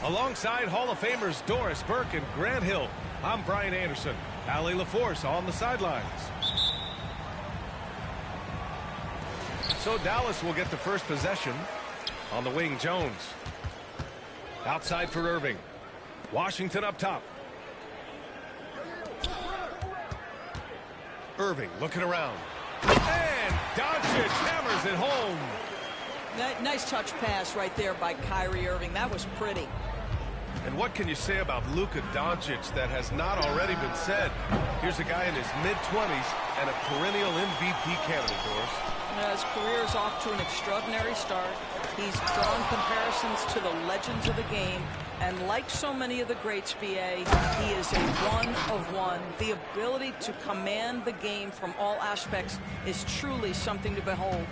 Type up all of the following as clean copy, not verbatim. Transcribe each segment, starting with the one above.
Alongside Hall of Famers Doris Burke and Grant Hill, I'm Brian Anderson. Allie LaForce on the sidelines. So Dallas will get the first possession. On the wing, Jones. Outside for Irving. Washington up top. Irving looking around. And Doncic hammers it home. Nice touch pass right there by Kyrie Irving. That was pretty. And what can you say about Luka Doncic that has not already been said? Here's a guy in his mid-20s and a perennial MVP candidate, Doris. His career is off to an extraordinary start. He's drawn comparisons to the legends of the game. And like so many of the greats, BA, he is a one-of-one. The ability to command the game from all aspects is truly something to behold.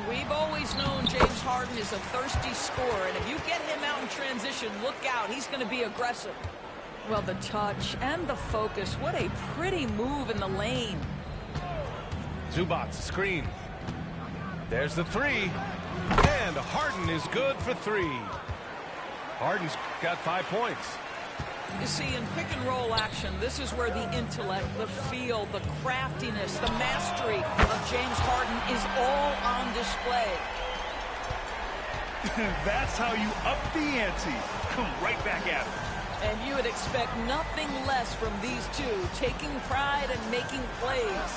We've always known James Harden is a thirsty scorer, and if you get him out in transition, look out. He's going to be aggressive. Well, the touch and the focus, what a pretty move in the lane. Zubac screen. There's the three. And Harden is good for three. Harden's got 5 points. You see, in pick-and-roll action, this is where the intellect, the feel, the craftiness, the mastery of James Harden is all on display. That's how you up the ante. Come right back at it. And you would expect nothing less from these two, taking pride and making plays.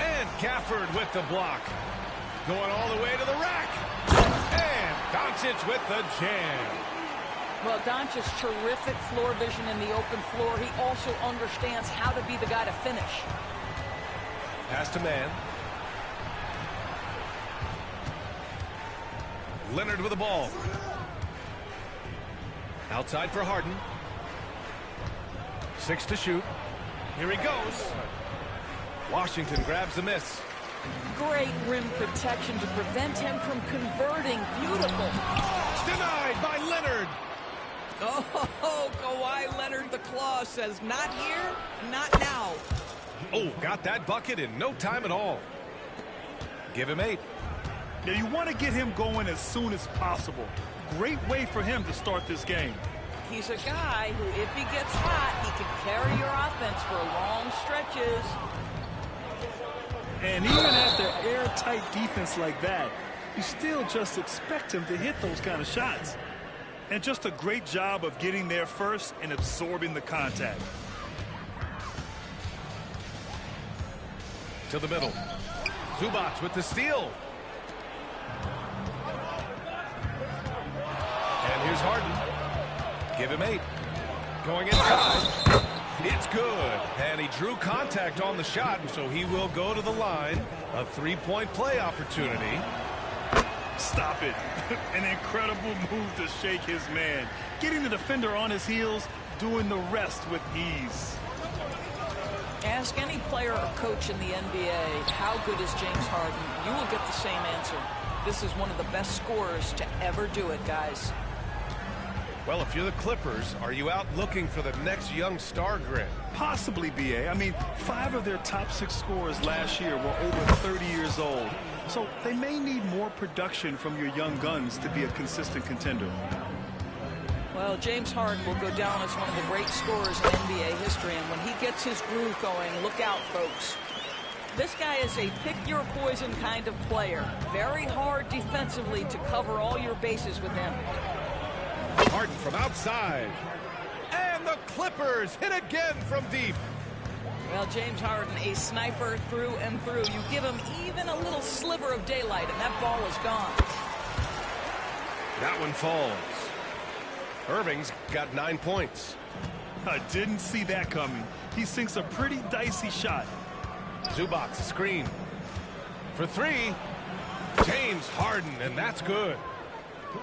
And Gafford with the block. Going all the way to the rack. And Doncic with the jam. Well, Doncic's terrific floor vision in the open floor. He also understands how to be the guy to finish. Pass to man. Leonard with the ball. Outside for Harden. 6 to shoot. Here he goes. Washington grabs the miss. Great rim protection to prevent him from converting. Beautiful. Denied by Leonard. Oh, Kawhi Leonard, the claw says, not here, not now. Oh, got that bucket in no time at all. Give him 8. Now, you want to get him going as soon as possible. Great way for him to start this game. He's a guy who, if he gets hot, he can carry your offense for long stretches. And even after airtight defense like that, you still just expect him to hit those kind of shots. And just a great job of getting there first and absorbing the contact. To the middle. Zubac with the steal. And here's Harden. Give him 8. Going inside. It's good. And he drew contact on the shot, so he will go to the line. A 3-point play opportunity. Stop it. An incredible move to shake his man. Getting the defender on his heels, doing the rest with ease. Ask any player or coach in the NBA, how good is James Harden? You will get the same answer. This is one of the best scorers to ever do it, guys. Well, if you're the Clippers, are you out looking for the next young star grid? Possibly, BA. I mean, 5 of their top 6 scorers last year were over 30 years old. So they may need more production from your young guns to be a consistent contender. Well, James Harden will go down as one of the great scorers in NBA history. And when he gets his groove going, look out, folks. This guy is a pick-your-poison kind of player. Very hard defensively to cover all your bases with him. Harden from outside. And the Clippers hit again from deep. Well, James Harden, a sniper through and through. You give him even a little sliver of daylight, and that ball is gone. That one falls. Irving's got 9 points. I didn't see that coming. He sinks a pretty dicey shot. Zubac screen. For 3. James Harden, and that's good.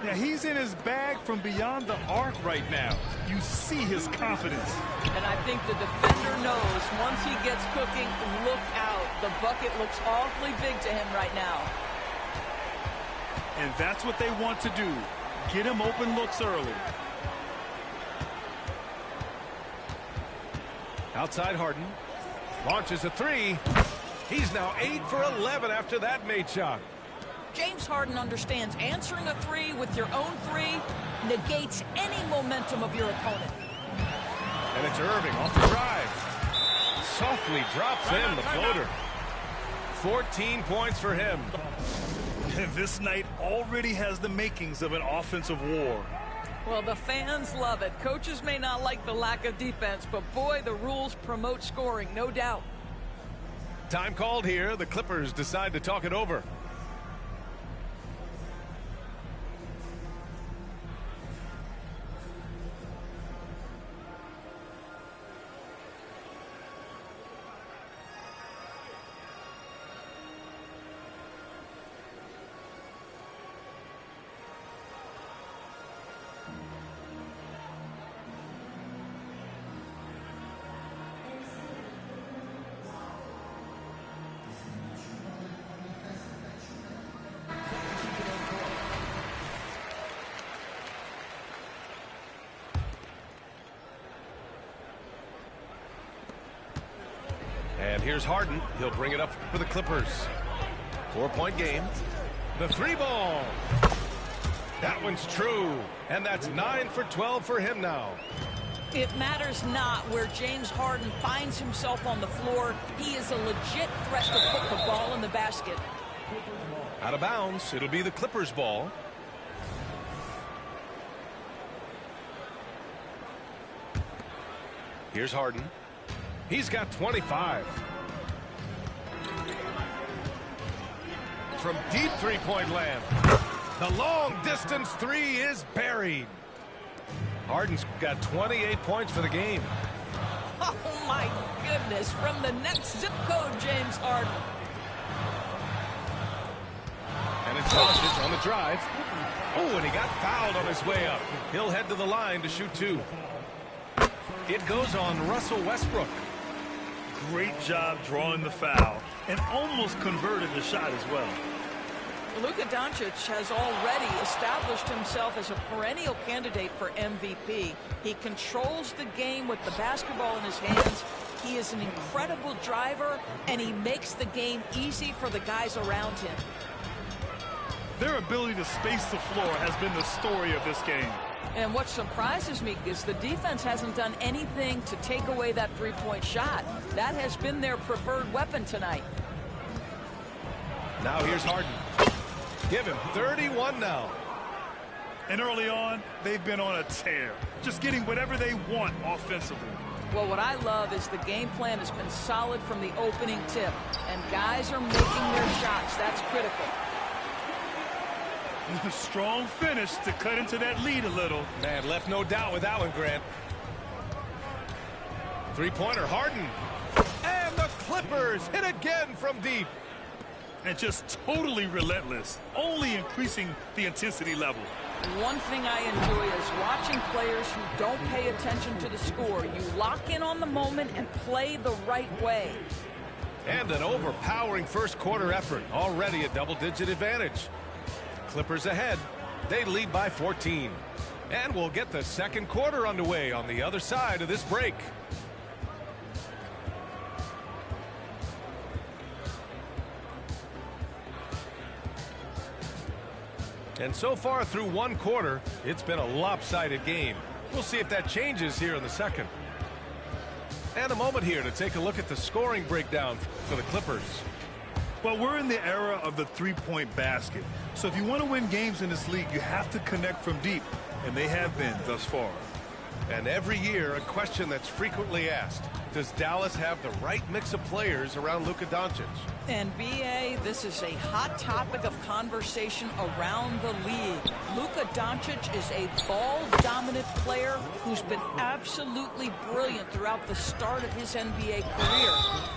Yeah, he's in his bag from beyond the arc right now. You see his confidence. And I think the defender knows once he gets cooking, look out. The bucket looks awfully big to him right now. And that's what they want to do. Get him open looks early. Outside Harden. Launches a three. He's now 8 for 11 after that made shot. James Harden understands answering a three with your own three negates any momentum of your opponent. And it's Irving off the drive. Softly drops in the floater. 14 points for him. This night already has the makings of an offensive war. Well, the fans love it. Coaches may not like the lack of defense, but boy, the rules promote scoring, no doubt. Time called here. The Clippers decide to talk it over. And here's Harden. He'll bring it up for the Clippers. 4-point game. The three ball. That one's true. And that's 9 for 12 for him now. It matters not where James Harden finds himself on the floor. He is a legit threat to put the ball in the basket. Out of bounds. It'll be the Clippers' ball. Here's Harden. He's got 25. From deep three-point land. The long-distance three is buried. Harden's got 28 points for the game. Oh, my goodness. From the next zip code, James Harden. And it's Doncic on the drive. Oh, and he got fouled on his way up. He'll head to the line to shoot two. It goes on Russell Westbrook. Great job drawing the foul and almost converted the shot as well. Luka Doncic has already established himself as a perennial candidate for MVP. He controls the game with the basketball in his hands. He is an incredible driver, and he makes the game easy for the guys around him. Their ability to space the floor has been the story of this game. And what surprises me is the defense hasn't done anything to take away that three-point shot. That has been their preferred weapon tonight. Now here's Harden. Give him 31 now. And early on, they've been on a tear, just getting whatever they want offensively. Well, what I love is the game plan has been solid from the opening tip, and guys are making their shots. That's critical. Strong finish to cut into that lead a little. Man, left no doubt with that one, Grant. Three-pointer, Harden. And the Clippers hit again from deep. And just totally relentless, only increasing the intensity level. One thing I enjoy is watching players who don't pay attention to the score. You lock in on the moment and play the right way. And an overpowering first quarter effort. Already a double-digit advantage. Clippers ahead. They lead by 14. And we'll get the second quarter underway on the other side of this break. And so far through one quarter, it's been a lopsided game. We'll see if that changes here in the second. And a moment here to take a look at the scoring breakdown for the Clippers. Well, we're in the era of the three-point basket. So if you want to win games in this league, you have to connect from deep. And they have been thus far. And every year, a question that's frequently asked. Does Dallas have the right mix of players around Luka Doncic? And BA, this is a hot topic of conversation around the league. Luka Doncic is a ball-dominant player who's been absolutely brilliant throughout the start of his NBA career.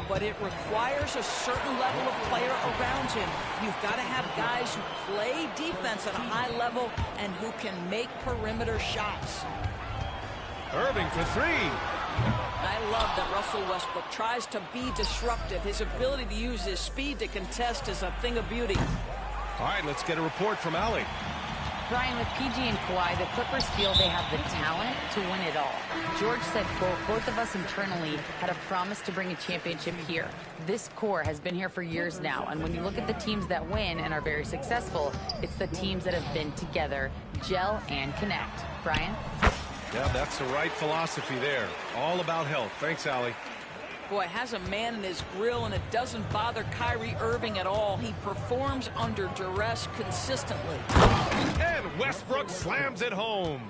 But it requires a certain level of player around around him. You've got to have guys who play defense at a high level and who can make perimeter shots. Irving for three. I love that Russell Westbrook tries to be disruptive. His ability to use his speed to contest is a thing of beauty. All right, let's get a report from Allie. Brian, with PG and Kawhi, the Clippers feel they have the talent to win it all. George said, quote, both of us internally had a promise to bring a championship here. This core has been here for years now, and when you look at the teams that win and are very successful, it's the teams that have been together, gel, and connect. Brian? Yeah, that's the right philosophy there. All about health. Thanks, Allie. Boy, has a man in his grill, and it doesn't bother Kyrie Irving at all. He performs under duress consistently. And Westbrook slams it home.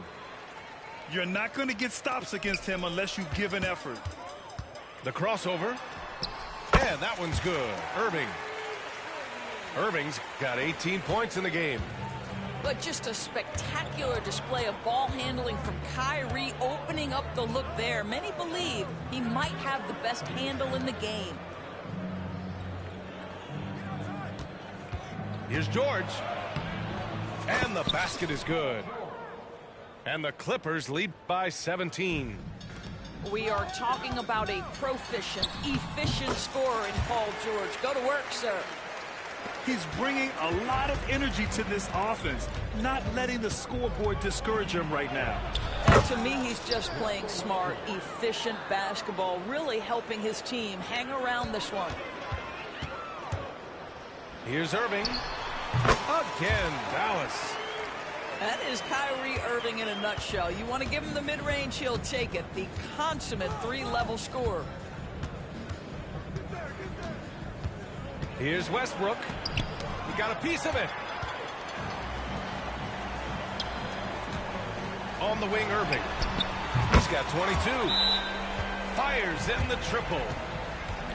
You're not going to get stops against him unless you give an effort. The crossover. And that one's good. Irving's got 18 points in the game. But just a spectacular display of ball handling from Kyrie, opening up the look there. Many believe he might have the best handle in the game. Here's George. And the basket is good. And the Clippers lead by 17. We are talking about a proficient, efficient scorer in Paul George. Go to work, sir. He's bringing a lot of energy to this offense, not letting the scoreboard discourage him right now. And to me, he's just playing smart, efficient basketball, really helping his team hang around this one. Here's Irving. Again, Dallas. That is Kyrie Irving in a nutshell. You want to give him the mid-range, he'll take it. The consummate three-level scorer. Here's Westbrook. He got a piece of it. On the wing, Irving. He's got 22. Fires in the triple.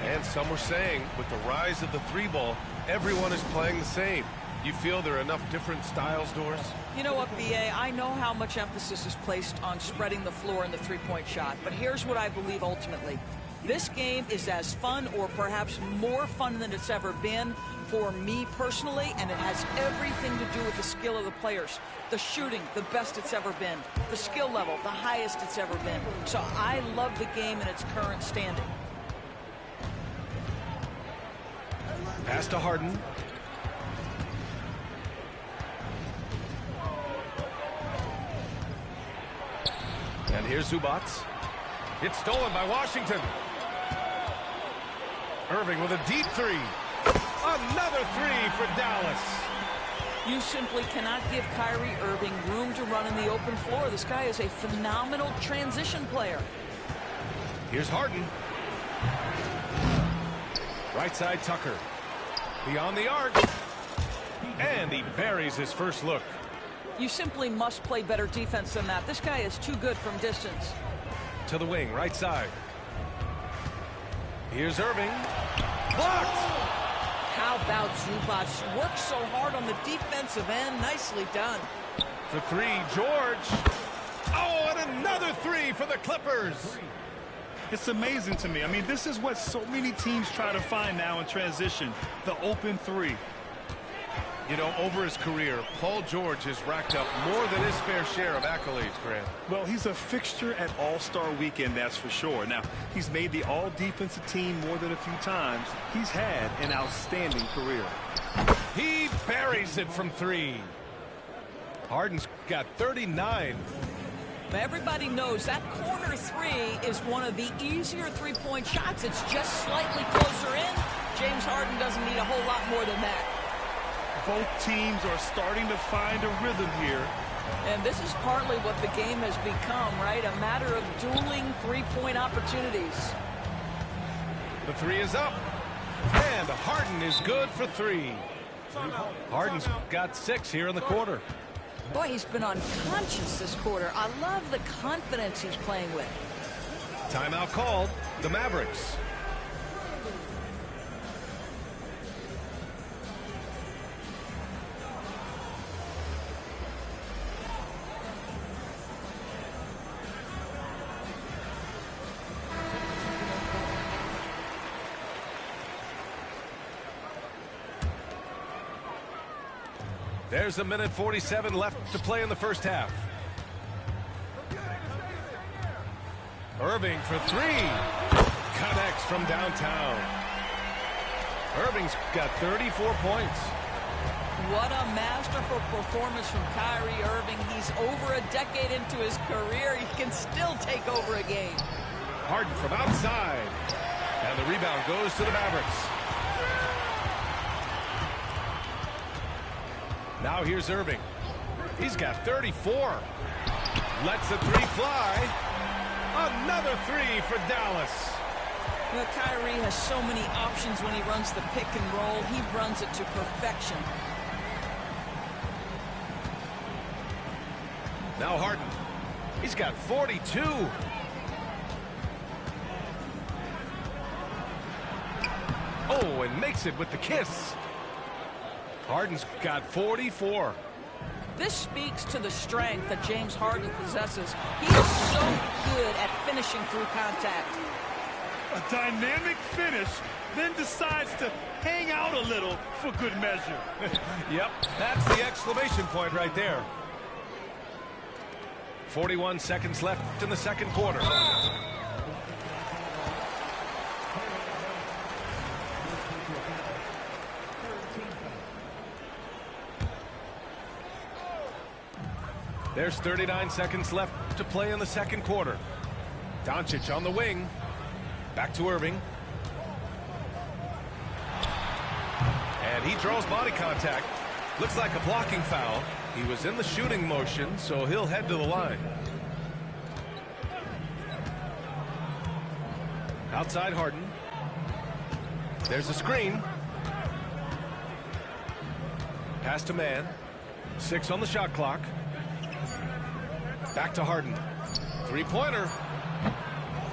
And some were saying, with the rise of the three ball, everyone is playing the same. You feel there are enough different styles, Doris? You know what, B.A., I know how much emphasis is placed on spreading the floor in the three-point shot, but here's what I believe ultimately. This game is as fun or perhaps more fun than it's ever been for me personally, and it has everything to do with the skill of the players. The shooting, the best it's ever been. The skill level, the highest it's ever been. So I love the game in its current standing. Pass to Harden. And here's Zubac. It's stolen by Washington. Irving with a deep three. Another three for Dallas. You simply cannot give Kyrie Irving room to run in the open floor. This guy is a phenomenal transition player. Here's Harden. Right side Tucker. Beyond the arc. And he buries his first look. You simply must play better defense than that. This guy is too good from distance. To the wing, right side. Here's Irving. Blocked! How about Zubac? Works so hard on the defensive end. Nicely done. For three, George. Oh, and another three for the Clippers. It's amazing to me. I mean, this is what so many teams try to find now in transition, the open three. You know, over his career, Paul George has racked up more than his fair share of accolades, Grant. Well, he's a fixture at All-Star Weekend, that's for sure. Now, he's made the All-Defensive Team more than a few times. He's had an outstanding career. He buries it from three. Harden's got 39. Everybody knows that corner three is one of the easier three-point shots. It's just slightly closer in. James Harden doesn't need a whole lot more than that. Both teams are starting to find a rhythm here. And this is partly what the game has become, right? A matter of dueling three-point opportunities. The three is up. And Harden is good for three. Harden's got 6 here in the quarter. Boy, he's been unconscious this quarter. I love the confidence he's playing with. Timeout called. The Mavericks. There's a minute 47 left to play in the first half. Irving for three. Connects from downtown. Irving's got 34 points. What a masterful performance from Kyrie Irving. He's over a decade into his career. He can still take over a game. Harden from outside. And the rebound goes to the Mavericks. Now here's Irving. He's got 34. Lets the three fly. Another three for Dallas. Well, Kyrie has so many options when he runs the pick and roll. He runs it to perfection. Now Harden. He's got 42. Oh, and makes it with the kiss. Harden's got 44. This speaks to the strength that James Harden possesses. He is so good at finishing through contact. A dynamic finish, then decides to hang out a little for good measure. Yep, that's the exclamation point right there. 41 seconds left in the second quarter. There's 39 seconds left to play in the second quarter. Doncic on the wing. Back to Irving. And he draws body contact. Looks like a blocking foul. He was in the shooting motion, so he'll head to the line. Outside Harden. There's a screen. Pass to man. 6 on the shot clock. Back to Harden. Three-pointer.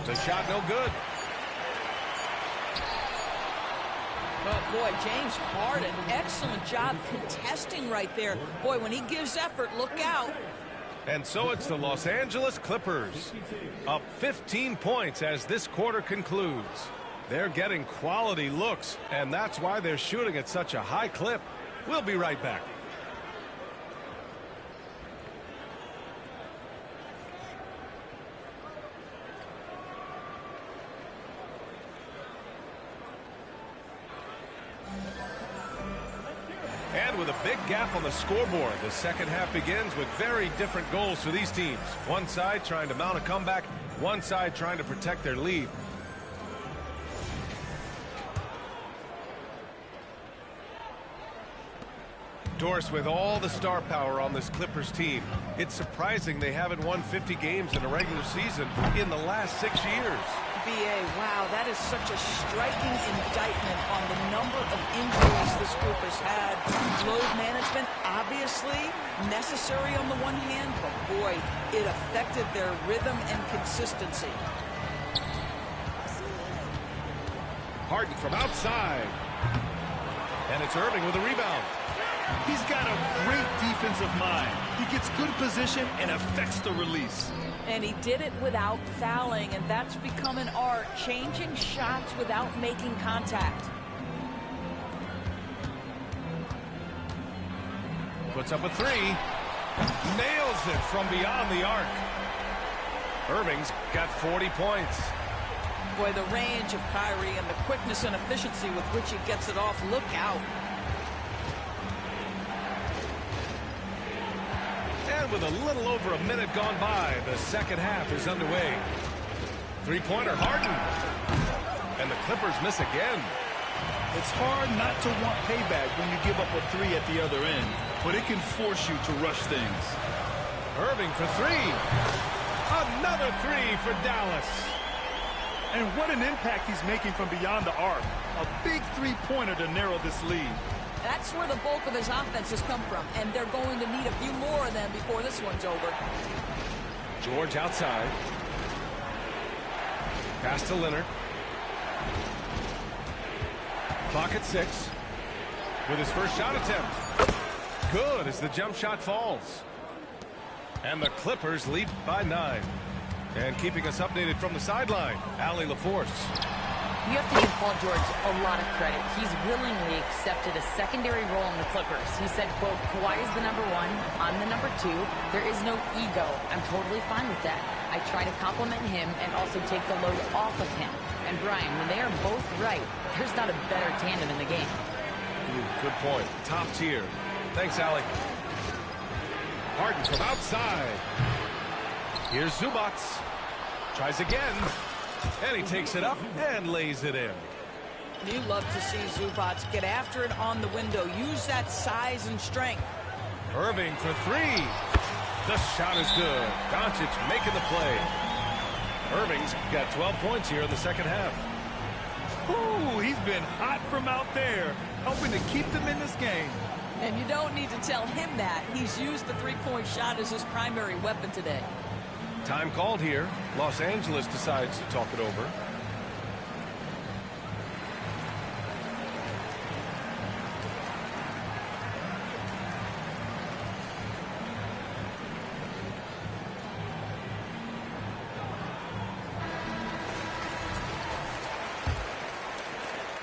The shot no good. Oh, boy, James Harden, excellent job contesting right there. Boy, when he gives effort, look out. And so it's the Los Angeles Clippers. Up 15 points as this quarter concludes. They're getting quality looks, and that's why they're shooting at such a high clip. We'll be right back. And with a big gap on the scoreboard, the second half begins with very different goals for these teams. One side trying to mount a comeback, one side trying to protect their lead. Doris, with all the star power on this Clippers team, it's surprising they haven't won 50 games in a regular season in the last 6 years. B.A., wow, that is such a striking indictment on the number of injuries this group has had. Load management, obviously, necessary on the one hand, but boy, it affected their rhythm and consistency. Harden from outside. And it's Irving with a rebound. He's got a great defensive mind. He gets good position and affects the release. And he did it without fouling, and that's become an art, changing shots without making contact. Puts up a three. Nails it from beyond the arc. Irving's got 40 points. Boy, the range of Kyrie and the quickness and efficiency with which he gets it off, look out. And with a little over a minute gone by, the second half is underway. Three-pointer Harden. And the Clippers miss again. It's hard not to want payback when you give up a three at the other end, but it can force you to rush things. Irving for three. Another three for Dallas. And what an impact he's making from beyond the arc. A big three-pointer to narrow this lead. That's where the bulk of his offense has come from, and they're going to need a few more of them before this one's over. George outside. Pass to Leonard. Clock at 6. With his first shot attempt. Good as the jump shot falls. And the Clippers lead by 9. And keeping us updated from the sideline, Allie LaForce. You have to give Paul George a lot of credit. He's willingly accepted a secondary role in the Clippers. He said, quote, Kawhi is the number one, I'm the number two. There is no ego. I'm totally fine with that. I try to compliment him and also take the load off of him. And Brian, when they are both right, there's not a better tandem in the game. Good point. Top tier. Thanks, Allie. Harden from outside. Here's Zubac. Tries again. And he takes it up and lays it in. You love to see Zubac get after it on the window. Use that size and strength. Irving for three. The shot is good. Doncic making the play. Irving's got 12 points here in the second half. Ooh, he's been hot from out there, helping to keep them in this game. And you don't need to tell him that. He's used the three-point shot as his primary weapon today. Time called here. Los Angeles decides to talk it over.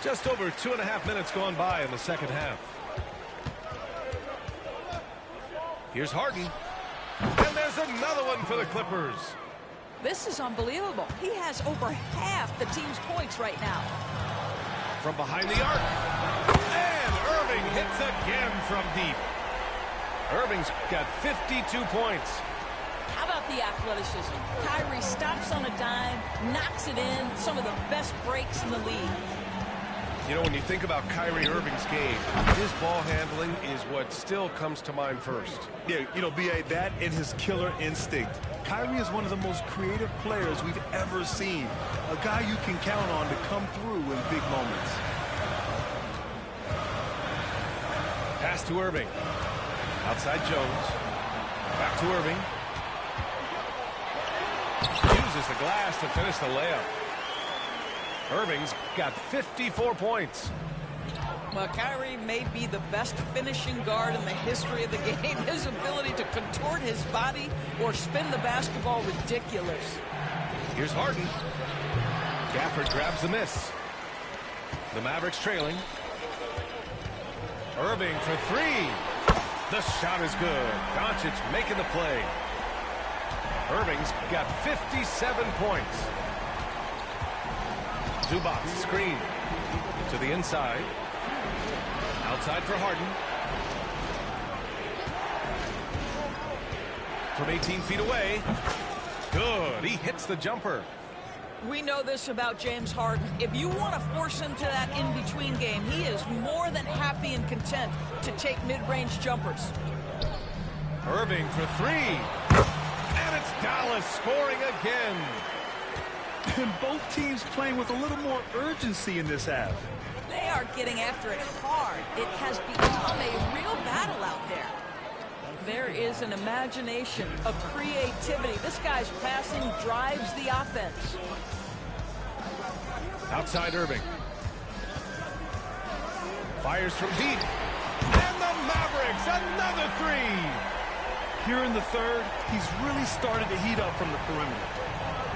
Just over 2.5 minutes gone by in the second half. Here's Harden. And there's another one for the Clippers. This is unbelievable. He has over half the team's points right now. From behind the arc. And Irving hits again from deep. Irving's got 52 points. How about the athleticism? Kyrie stops on a dime, knocks it in. Some of the best breaks in the league. You know, when you think about Kyrie Irving's game, his ball handling is what still comes to mind first. Yeah, you know, B.A., that and his killer instinct. Kyrie is one of the most creative players we've ever seen. A guy you can count on to come through in big moments. Pass to Irving. Outside Jones. Back to Irving. Uses the glass to finish the layup. Irving's got 54 points. Well, Kyrie may be the best finishing guard in the history of the game. His ability to contort his body or spin the basketball, ridiculous. Here's Harden. Gafford grabs the miss. The Mavericks trailing. Irving for three. The shot is good. Doncic making the play. Irving's got 57 points. Zubac screen to the inside. Outside for Harden. From 18 feet away. Good. He hits the jumper. We know this about James Harden. If you want to force him to that in-between game, he is more than happy and content to take mid-range jumpers. Irving for three. And it's Dallas scoring again. And both teams playing with a little more urgency in this half. They are getting after it hard. It has become a real battle out there. There is an imagination, a creativity. This guy's passing drives the offense. Outside Irving. Fires from deep. And the Mavericks, another three. Here in the third, he's really started to heat up from the perimeter.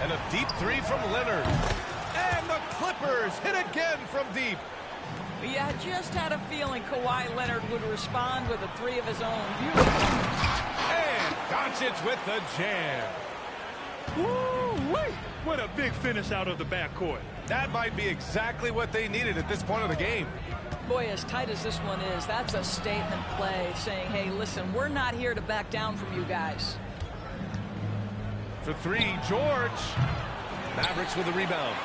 And a deep three from Leonard. And the Clippers hit again from deep. Yeah, I just had a feeling Kawhi Leonard would respond with a three of his own. Beautiful. And Doncic with the jam. Woo-wee! What a big finish out of the backcourt. That might be exactly what they needed at this point of the game. Boy, as tight as this one is, that's a statement play saying, hey, listen, we're not here to back down from you guys. For three, George. Mavericks with the rebound.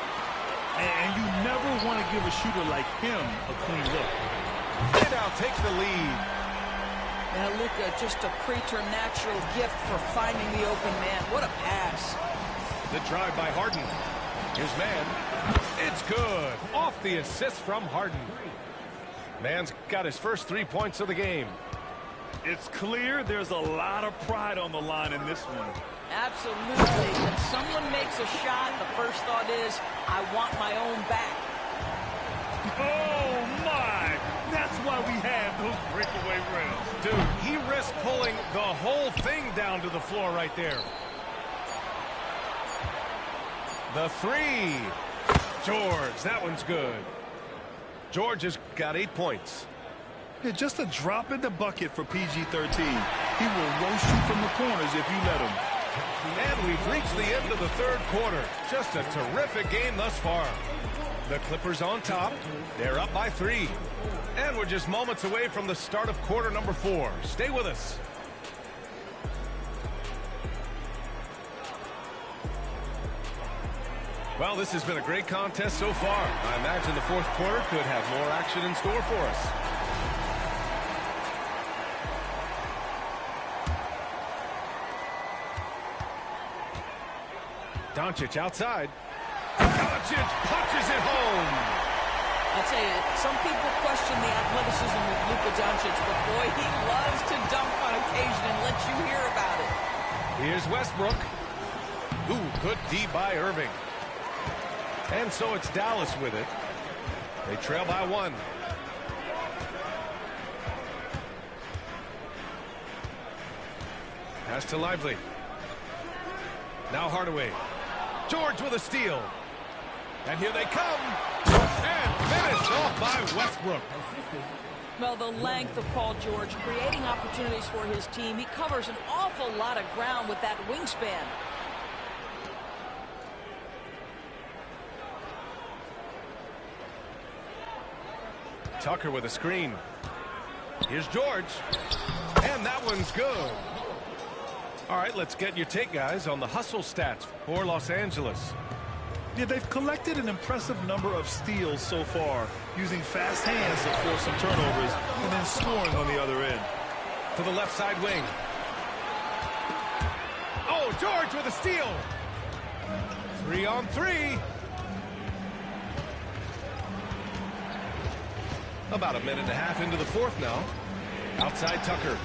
And you never want to give a shooter like him a clean look. They now take the lead. Now Luka, just a preternatural gift for finding the open man. What a pass. The drive by Harden. Here's Mann. It's good. Off the assist from Harden. Mann's got his first 3 points of the game. It's clear there's a lot of pride on the line in this one. Absolutely. When someone makes a shot, the first thought is, I want my own back. Oh, my! That's why we have those breakaway rails. Dude, he risked pulling the whole thing down to the floor right there. The three. George, that one's good. George has got 8 points. Yeah, just a drop in the bucket for PG-13. He will roast you from the corners if you let him. And we've reached the end of the third quarter. Just a terrific game thus far. The Clippers on top. They're up by 3. And we're just moments away from the start of quarter number 4. Stay with us. Well, this has been a great contest so far. I imagine the fourth quarter could have more action in store for us. Doncic outside. Doncic punches it home. I'll tell you, some people question the athleticism of Luka Doncic, but boy, he loves to dunk on occasion and let you hear about it. Here's Westbrook. Ooh, good D by Irving. And so it's Dallas with it. They trail by 1. Pass to Lively. Now Hardaway. George with a steal. And here they come. And finished off by Westbrook. Well, the length of Paul George creating opportunities for his team. He covers an awful lot of ground with that wingspan. Tucker with a screen. Here's George. And that one's good. All right, let's get your take, guys, on the hustle stats for Los Angeles. Yeah, they've collected an impressive number of steals so far, using fast hands to force some turnovers and then scoring on the other end. To the left side wing. Oh, George with a steal. 3 on 3. About a minute and a half into the fourth now. Outside Tucker.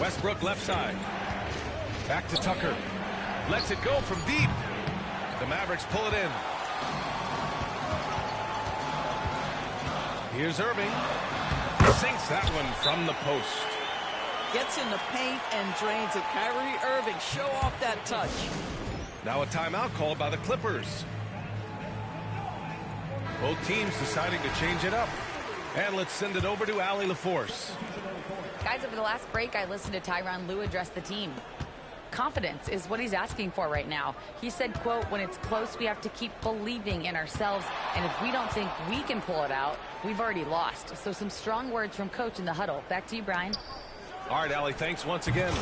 Westbrook left side. Back to Tucker. Lets it go from deep. The Mavericks pull it in. Here's Irving. Sinks that one from the post. Gets in the paint and drains it. Kyrie Irving, show off that touch. Now a timeout called by the Clippers. Both teams deciding to change it up. And let's send it over to Allie LaForce. Guys, over the last break, I listened to Tyronn Lue address the team. Confidence is what he's asking for right now. He said, quote, when it's close, we have to keep believing in ourselves. And if we don't think we can pull it out, we've already lost. So some strong words from coach in the huddle. Back to you, Brian. All right, Allie, thanks once again.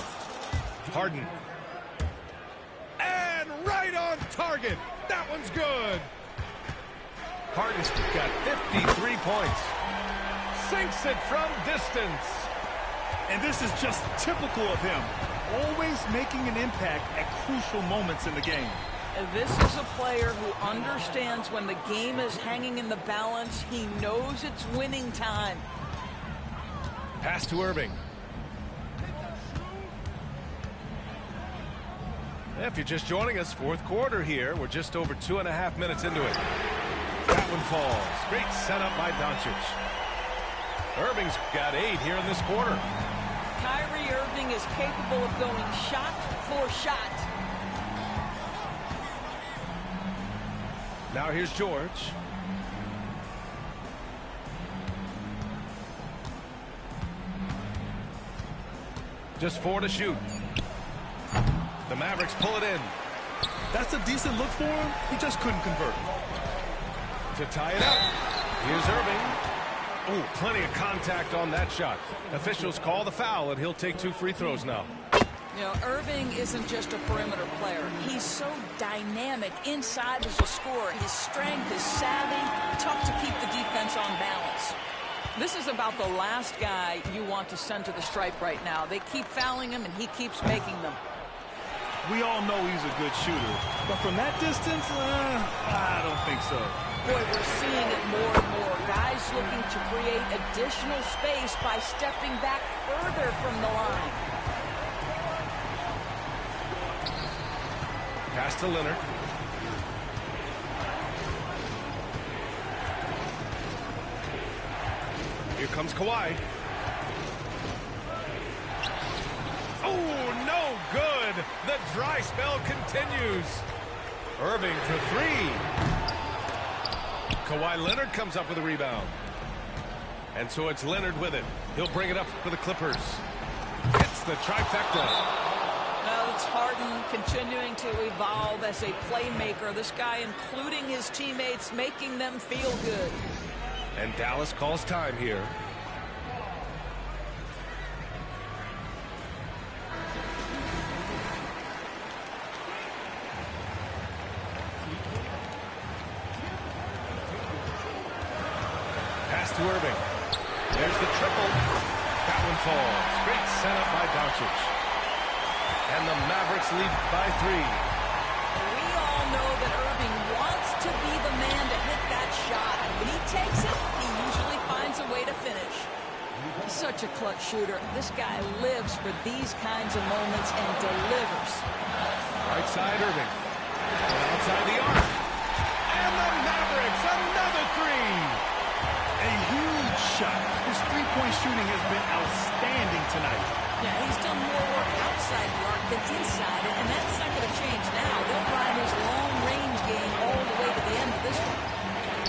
Harden. And right on target. That one's good. Harden's got 53 points. Sinks it from distance. And this is just typical of him. Always making an impact at crucial moments in the game. And this is a player who understands when the game is hanging in the balance. He knows it's winning time. Pass to Irving. If you're just joining us, fourth quarter here. We're just over 2.5 minutes into it. That one falls. Great setup by Doncic. Irving's got 8 here in this quarter. Kyrie Irving is capable of going shot for shot. Now here's George. Just 4 to shoot. The Mavericks pull it in. That's a decent look for him. He just couldn't convert. To tie it up. Here's Irving. Oh, plenty of contact on that shot. Officials call the foul, and he'll take 2 free throws now. You know, Irving isn't just a perimeter player. He's so dynamic inside as a scorer. His strength, his savvy, tough to keep the defense on balance. This is about the last guy you want to send to the stripe right now. They keep fouling him, and he keeps making them. We all know he's a good shooter, but from that distance, I don't think so. Boy, we're seeing it more and more. Guys looking to create additional space by stepping back further from the line. Pass to Leonard. Here comes Kawhi. Oh, no good. The dry spell continues. Irving for three. Kawhi Leonard comes up with a rebound. And so it's Leonard with it. He'll bring it up for the Clippers. Hits the trifecta. Well, it's Harden continuing to evolve as a playmaker. This guy, including his teammates, making them feel good. And Dallas calls time here. Pass to Irving. There's the triple. That one falls. Great setup by Doncic. And the Mavericks lead by 3. We all know that Irving wants to be the man to hit that shot. And when he takes it, he usually finds a way to finish. He's such a clutch shooter. This guy lives for these kinds of moments and delivers. Right side Irving. And outside the arc. And the Mavericks, another 3. A huge shot. His three-point shooting has been outstanding tonight. Yeah, he's done more work outside the arc than inside it, and that's not going to change now. They'll ride his long-range game all the way to the end of this one.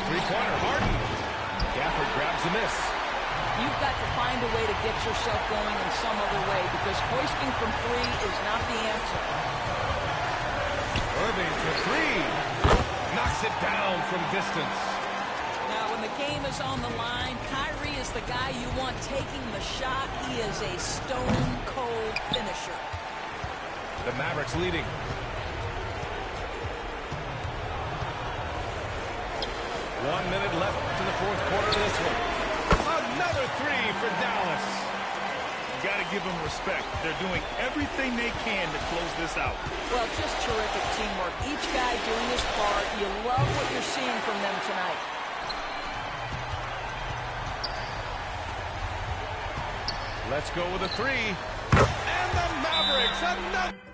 Three-pointer, Harden. Gafford grabs the miss. You've got to find a way to get yourself going in some other way, because hoisting from 3 is not the answer. Irving for 3. Knocks it down from distance. Now, when the game is on the line, Kyrie is the guy you want taking the shot. He is a stone-cold finisher. The Mavericks leading. One minute left to the fourth quarter of this one. Another 3 for Dallas. You got to give them respect. They're doing everything they can to close this out. Well, just terrific teamwork. Each guy doing his part. You love what you're seeing from them tonight. Let's go with a 3. And the Mavericks, another.